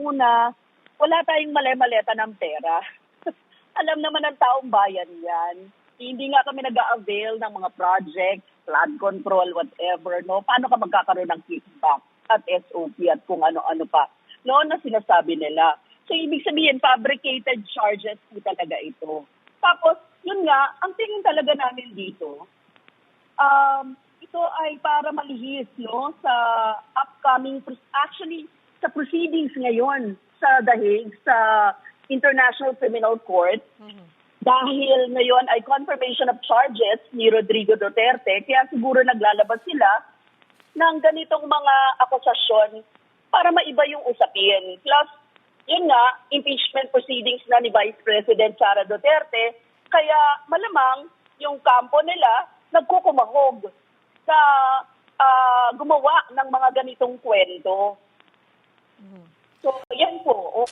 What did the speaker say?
una, wala tayong male-maleta ng pera. Alam naman ng taong bayan yan. Hindi nga kami nag-a-avail ng mga projects, flood control, whatever, no? Paano ka magkakaroon ng kickback at SOP at kung ano-ano pa, no, na sinasabi nila. So, ibig sabihin, fabricated charges po talaga ito. Tapos, yun nga, ang tingin talaga namin dito, ito ay para malihis, no, sa upcoming, actually, sa proceedings ngayon sa The Hague, sa International Criminal Court, dahil ngayon ay confirmation of charges ni Rodrigo Duterte, kaya siguro naglalabas sila ng ganitong mga akusasyon para maiba yung usapin. Plus, yun nga, impeachment proceedings na ni Vice President Sara Duterte, kaya malamang yung kampo nila nagkukumahog sa gumawa ng mga ganitong kwento. So, yan po.